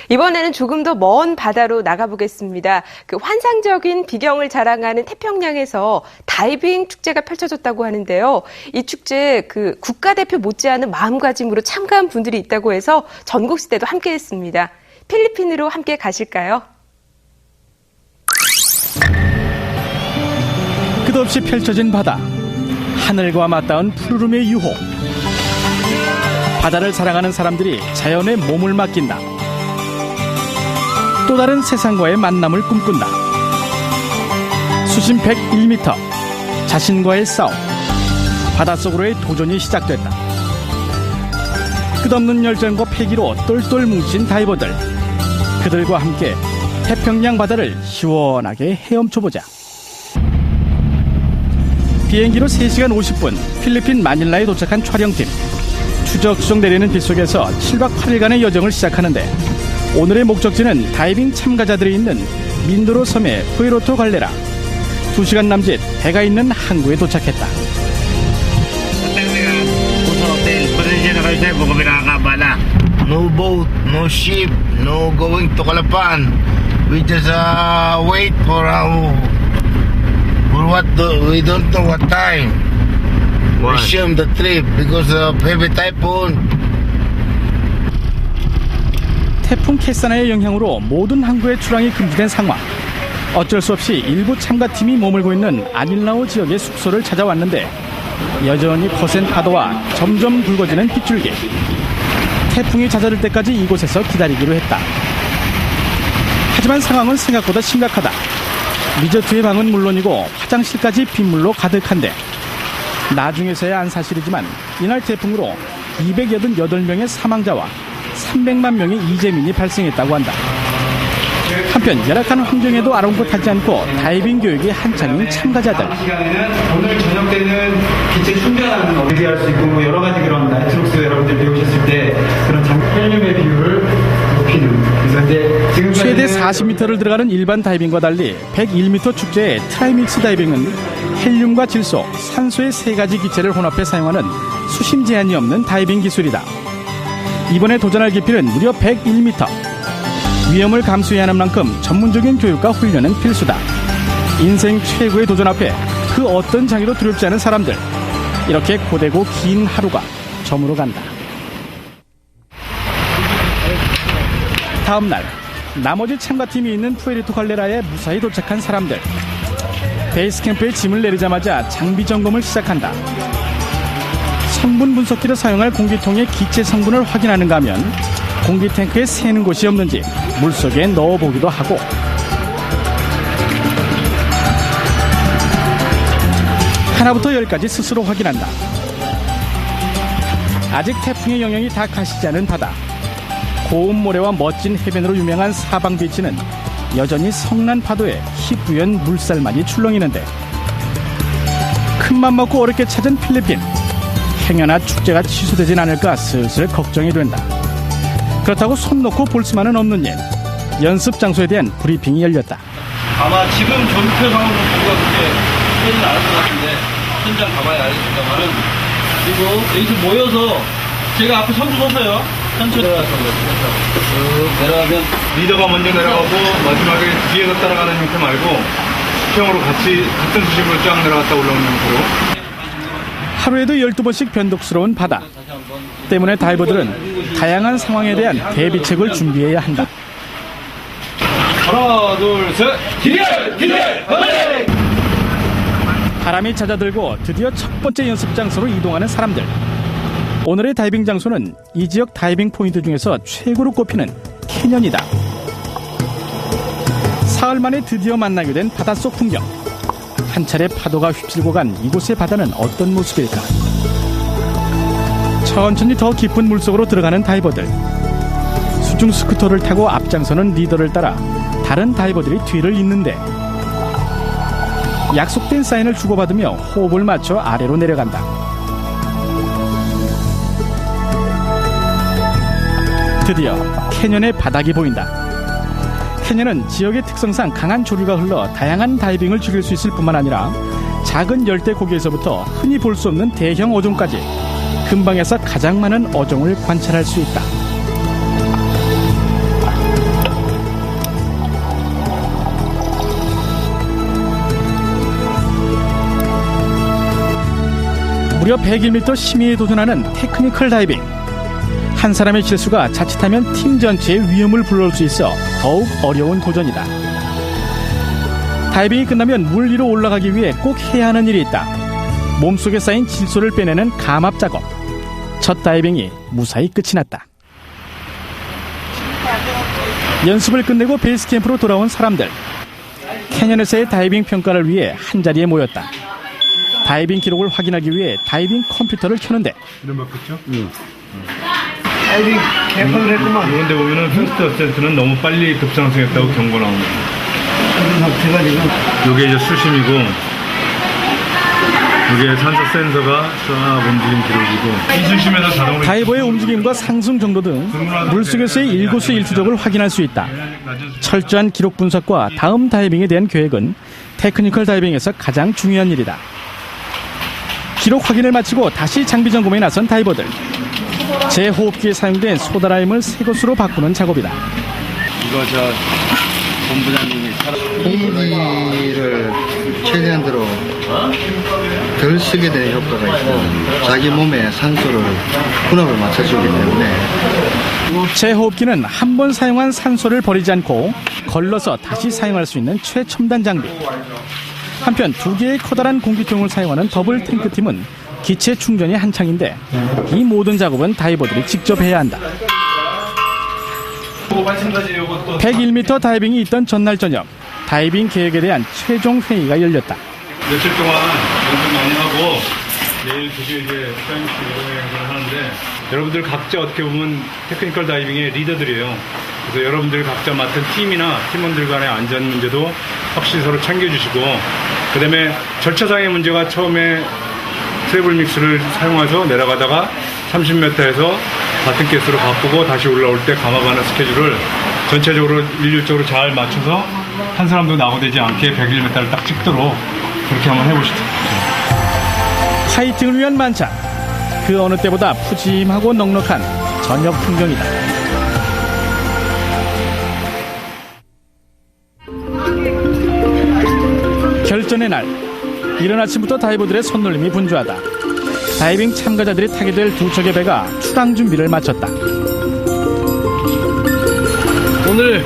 이번에는 조금 더 먼 바다로 나가보겠습니다. 그 환상적인 비경을 자랑하는 태평양에서 다이빙 축제가 펼쳐졌다고 하는데요. 이 축제 그 국가대표 못지않은 마음가짐으로 참가한 분들이 있다고 해서 전국시대도 함께했습니다. 필리핀으로 함께 가실까요? 끝없이 펼쳐진 바다, 하늘과 맞닿은 푸르름의 유호. 바다를 사랑하는 사람들이 자연에 몸을 맡긴다. 또 다른 세상과의 만남을 꿈꾼다. 수심 101m, 자신과의 싸움, 바닷속으로의 도전이 시작됐다. 끝없는 열정과 패기로 똘똘 뭉친 다이버들, 그들과 함께 태평양 바다를 시원하게 헤엄쳐보자. 비행기로 3시간 50분 필리핀 마닐라에 도착한 촬영팀. 추적추적 내리는 빗속에서 7박 8일간의 여정을 시작하는데, 오늘의 목적지는 다이빙 참가자들이 있는 민도로 섬의 푸에르토 갈레라. 2시간 남짓 배가 있는 항구에 도착했다. No boat, no ship, no going to Calapan. We just wait for we don't know what time. Resume the trip because of heavy typhoon. 태풍 캐사나의 영향으로 모든 항구의 출항이 금지된 상황. 어쩔 수 없이 일부 참가팀이 머물고 있는 아닐라오 지역의 숙소를 찾아왔는데, 여전히 거센 파도와 점점 굵어지는 빗줄기. 태풍이 잦아들 때까지 이곳에서 기다리기로 했다. 하지만 상황은 생각보다 심각하다. 리조트의 방은 물론이고 화장실까지 빗물로 가득한데, 나중에서야 안 사실이지만 이날 태풍으로 288명의 사망자와 300만 명의 이재민이 발생했다고 한다. 한편 열악한 환경에도 아랑곳하지 않고 다이빙 교육이 한창인 참가자들. 오늘 저녁 때는 빛에 충전하는 어떻게 할 수 있고, 여러 가지 그런 나이트록스 여러분들 배우셨을 때 그런 헬륨의 비율을 높이는. 그래서 이제 지금 최대 40m를 들어가는 일반 다이빙과 달리 101m 축제의 트라이믹스 다이빙은 헬륨과 질소, 산소의 3가지 기체를 혼합해 사용하는 수심 제한이 없는 다이빙 기술이다. 이번에 도전할 깊이는 무려 101m. 위험을 감수해야 하는 만큼 전문적인 교육과 훈련은 필수다. 인생 최고의 도전 앞에 그 어떤 장애도 두렵지 않은 사람들. 이렇게 고되고 긴 하루가 저물어 간다. 다음 날, 나머지 참가팀이 있는 푸에르토 갈레라에 무사히 도착한 사람들. 베이스 캠프에 짐을 내리자마자 장비 점검을 시작한다. 성분 분석기를 사용할 공기통의 기체 성분을 확인하는가 하면 공기 탱크에 새는 곳이 없는지 물속에 넣어보기도 하고, 하나부터 10까지 스스로 확인한다. 아직 태풍의 영향이 다 가시지 않은 바다. 고운 모래와 멋진 해변으로 유명한 사방비치는 여전히 성난 파도에 희뿌연 물살만이 출렁이는데, 큰맘 먹고 어렵게 찾은 필리핀. 행여나 축제가 취소되진 않을까 슬슬 걱정이 된다. 그렇다고 손 놓고 볼 수만은 없는 일. 연습 장소에 대한 브리핑이 열렸다. 아마 지금 전표 상황으로 우리가 그렇게 되지는 않을 것 같은데, 현장 가봐야 알겠습니다만은, 그리고 여기서 모여서 제가 앞에 선두 서서요. 천천히 내려가면 리더가 먼저 내려가고 마지막에 뒤에서 따라가는 형태 말고 수평으로 같이 같은 수심으로 쫙 내려갔다 올라오는 형태로. 하루에도 12번씩 변덕스러운 바다 때문에 다이버들은 다양한 상황에 대한 대비책을 준비해야 한다. 하나 둘 셋, 기대 바람이 잦아들고 드디어 첫 번째 연습 장소로 이동하는 사람들. 오늘의 다이빙 장소는 이 지역 다이빙 포인트 중에서 최고로 꼽히는 캐년이다. 사흘 만에 드디어 만나게 된 바닷속 풍경. 한 차례 파도가 휩쓸고 간 이곳의 바다는 어떤 모습일까? 천천히 더 깊은 물속으로 들어가는 다이버들. 수중 스쿠터를 타고 앞장서는 리더를 따라 다른 다이버들이 뒤를 잇는데, 약속된 사인을 주고받으며 호흡을 맞춰 아래로 내려간다. 드디어 캐년의 바닥이 보인다. 캐년은 지역의 특성상 강한 조류가 흘러 다양한 다이빙을 즐길 수 있을 뿐만 아니라 작은 열대 고기에서부터 흔히 볼 수 없는 대형 어종까지 근방에서 가장 많은 어종을 관찰할 수 있다. 무려 101m 심의에 도전하는 테크니컬 다이빙. 한 사람의 실수가 자칫하면 팀 전체의 위험을 불러올 수 있어 더욱 어려운 도전이다. 다이빙이 끝나면 물 위로 올라가기 위해 꼭 해야 하는 일이 있다. 몸속에 쌓인 질소를 빼내는 감압 작업. 첫 다이빙이 무사히 끝이 났다. 연습을 끝내고 베이스 캠프로 돌아온 사람들. 캐년에서의 다이빙 평가를 위해 한자리에 모였다. 다이빙 기록을 확인하기 위해 다이빙 컴퓨터를 켜는데 이런 몇 붙죠? 다이빙 개판을 했구만. 이런 데 보면은 퍼스트 어센트는 너무 빨리 급상승했다고 경고 나옵니다. 이게 이제 수심이고, 이게 산소 센서가 쫙 움직임 기록이고, 이 수심에서 자동으로 다이버의 움직임과 상승 정도 등 물속에서의 일거수일투족을 확인할 수 있다. 철저한 기록 분석과 다음 다이빙에 대한 계획은 테크니컬 다이빙에서 가장 중요한 일이다. 기록 확인을 마치고 다시 장비 점검에 나선 다이버들. 제호흡기에 사용된 소다라임을 새 것으로 바꾸는 작업이다. 이거 저 본부장님이 공기를 최대한대로 덜 쓰게 되는 효과가 있고 자기 몸에 산소를 혼합을 맞춰주기 때문에 제호흡기는 한 번 사용한 산소를 버리지 않고 걸러서 다시 사용할 수 있는 최첨단 장비. 한편 2개의 커다란 공기통을 사용하는 더블 탱크팀은 기체 충전이 한창인데 이 모든 작업은 다이버들이 직접 해야 한다. 101m 다이빙이 있던 전날 저녁, 다이빙 계획에 대한 최종 회의가 열렸다. 며칠 동안 연습 많이 하고 내일 드디어 이제 사이언스 여행을 하는데, 여러분들 각자 어떻게 보면 테크니컬 다이빙의 리더들이에요. 그래서 여러분들 각자 맡은 팀이나 팀원들 간의 안전 문제도 확실히 서로 챙겨주시고, 그 다음에 절차상의 문제가 처음에 트래블 믹스를 사용해서 내려가다가 30m에서 같은 개수로 바꾸고 다시 올라올 때 감압하는 스케줄을 전체적으로 일률적으로 잘 맞춰서 한 사람도 낙오되지 않게 101m를 딱 찍도록 그렇게 한번 해보시죠. 파이팅을 위한 만찬. 그 어느 때보다 푸짐하고 넉넉한 저녁 풍경이다. 결전의 날. 이른 아침부터 다이버들의 손놀림이 분주하다. 다이빙 참가자들이 타게 될 2척의 배가 출항 준비를 마쳤다. 오늘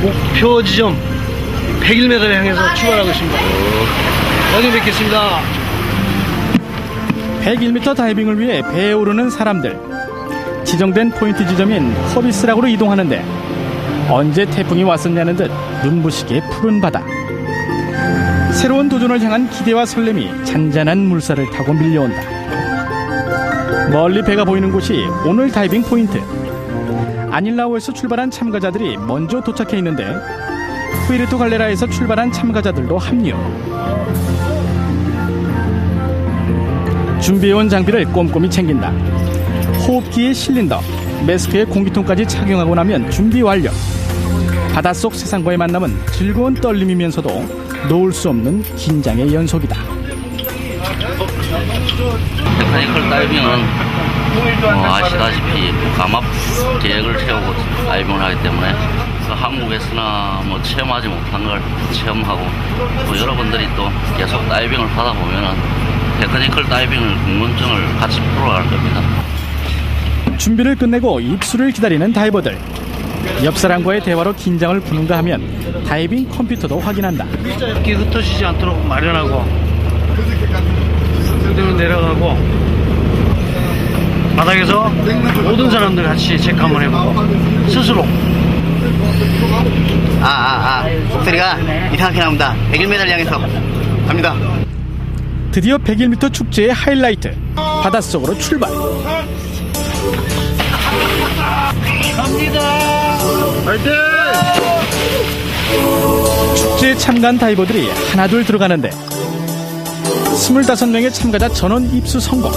목표 지점 101m를 향해서 출발하고 있습니다. 여기 뵙겠습니다. 101m 다이빙을 위해 배에 오르는 사람들. 지정된 포인트 지점인 허비스락으로 이동하는데 언제 태풍이 왔었냐는 듯 눈부시게 푸른 바다. 새로운 도전을 향한 기대와 설렘이 잔잔한 물살을 타고 밀려온다. 멀리 배가 보이는 곳이 오늘 다이빙 포인트. 아닐라오에서 출발한 참가자들이 먼저 도착해 있는데 푸에르토 갈레라에서 출발한 참가자들도 합류. 준비해온 장비를 꼼꼼히 챙긴다. 호흡기에 실린더, 마스크에 공기통까지 착용하고 나면 준비 완료. 바닷속 세상과의 만남은 즐거운 떨림이면서도 놓을 수 없는 긴장의 연속이다. 테크니컬 다이빙은 아시다시피 감압 계획을 세우고 다이빙을 하기 때문에 한국에서나 체험하지 못한 걸 체험하고, 또 여러분들이 또 계속 다이빙을 하다 보면은 테크니컬 다이빙을 궁금증을 같이 풀어갈 겁니다. 준비를 끝내고 입수를 기다리는 다이버들. 옆 사람과의 대화로 긴장을 푸는가 하면 다이빙 컴퓨터도 확인한다. 이렇게 흩어지지 않도록 마련하고 그대로 내려가고 바닥에서 모든 사람들 같이 체크 한번 해보고 스스로 목소리가 이상하게 나옵니다. 101m를 향해서 갑니다. 드디어 101m 축제의 하이라이트, 바닷속으로 출발. 파이팅! 축제에 참가한 다이버들이 하나둘 들어가는데 25명의 참가자 전원 입수 성공.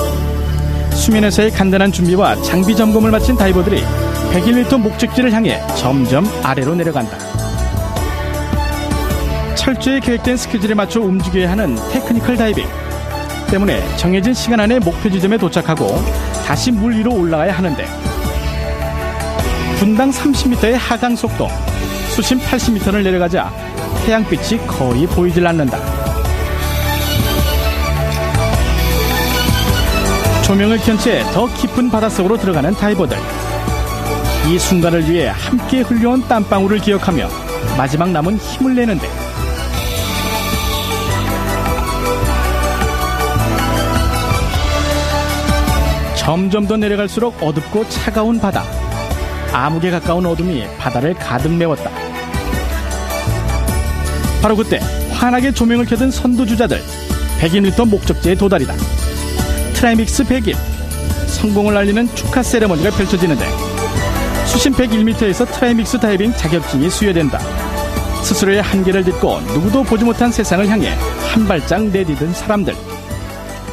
수면에서의 간단한 준비와 장비 점검을 마친 다이버들이 101m 목적지를 향해 점점 아래로 내려간다. 철저히 계획된 스케줄에 맞춰 움직여야 하는 테크니컬 다이빙 때문에 정해진 시간 안에 목표 지점에 도착하고 다시 물 위로 올라가야 하는데 분당 30m의 하강 속도, 수심 80m를 내려가자 태양빛이 거의 보이질 않는다. 조명을 켠 채 더 깊은 바닷속으로 들어가는 다이버들. 이 순간을 위해 함께 흘려온 땀방울을 기억하며 마지막 남은 힘을 내는데, 점점 더 내려갈수록 어둡고 차가운 바다. 암흑에 가까운 어둠이 바다를 가득 메웠다. 바로 그때 환하게 조명을 켜든 선두주자들. 100m 목적지에 도달이다. 트라이믹스 100일, 성공을 알리는 축하 세레머니가 펼쳐지는데, 수심 101m에서 트라이믹스 다이빙 자격증이 수여된다. 스스로의 한계를 딛고 누구도 보지 못한 세상을 향해 한 발짝 내디딘 사람들.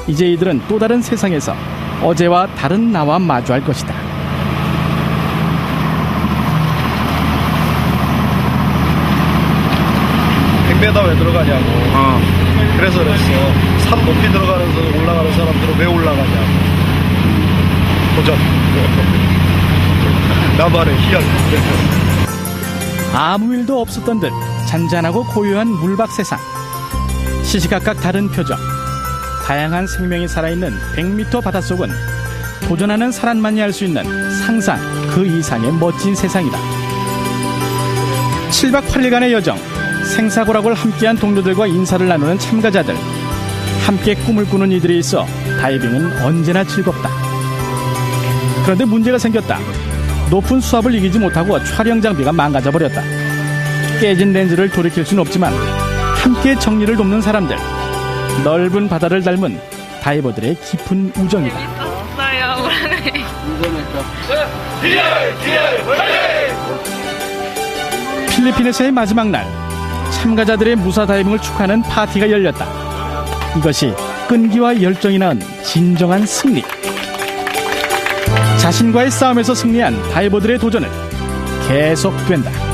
이제 이들은 또 다른 세상에서 어제와 다른 나와 마주할 것이다. 100m 왜 들어가냐고. 그래서 그랬어. 산 높이 들어가면서 올라가는 사람들은 왜 올라가냐고. 도전. 나만의 희열. 아무 일도 없었던 듯 잔잔하고 고요한 물박 세상. 시시각각 다른 표정. 다양한 생명이 살아있는 100m 바닷속은 도전하는 사람만이 알 수 있는 상상 그 이상의 멋진 세상이다. 7박 8일간의 여정, 생사고락을 함께한 동료들과 인사를 나누는 참가자들. 함께 꿈을 꾸는 이들이 있어 다이빙은 언제나 즐겁다. 그런데 문제가 생겼다. 높은 수압을 이기지 못하고 촬영 장비가 망가져버렸다. 깨진 렌즈를 돌이킬 수는 없지만 함께 정리를 돕는 사람들. 넓은 바다를 닮은 다이버들의 깊은 우정이다. 필리핀에서의 마지막 날, 참가자들의 무사 다이빙을 축하하는 파티가 열렸다. 이것이 끈기와 열정이 낳은 진정한 승리. 자신과의 싸움에서 승리한 다이버들의 도전은 계속된다.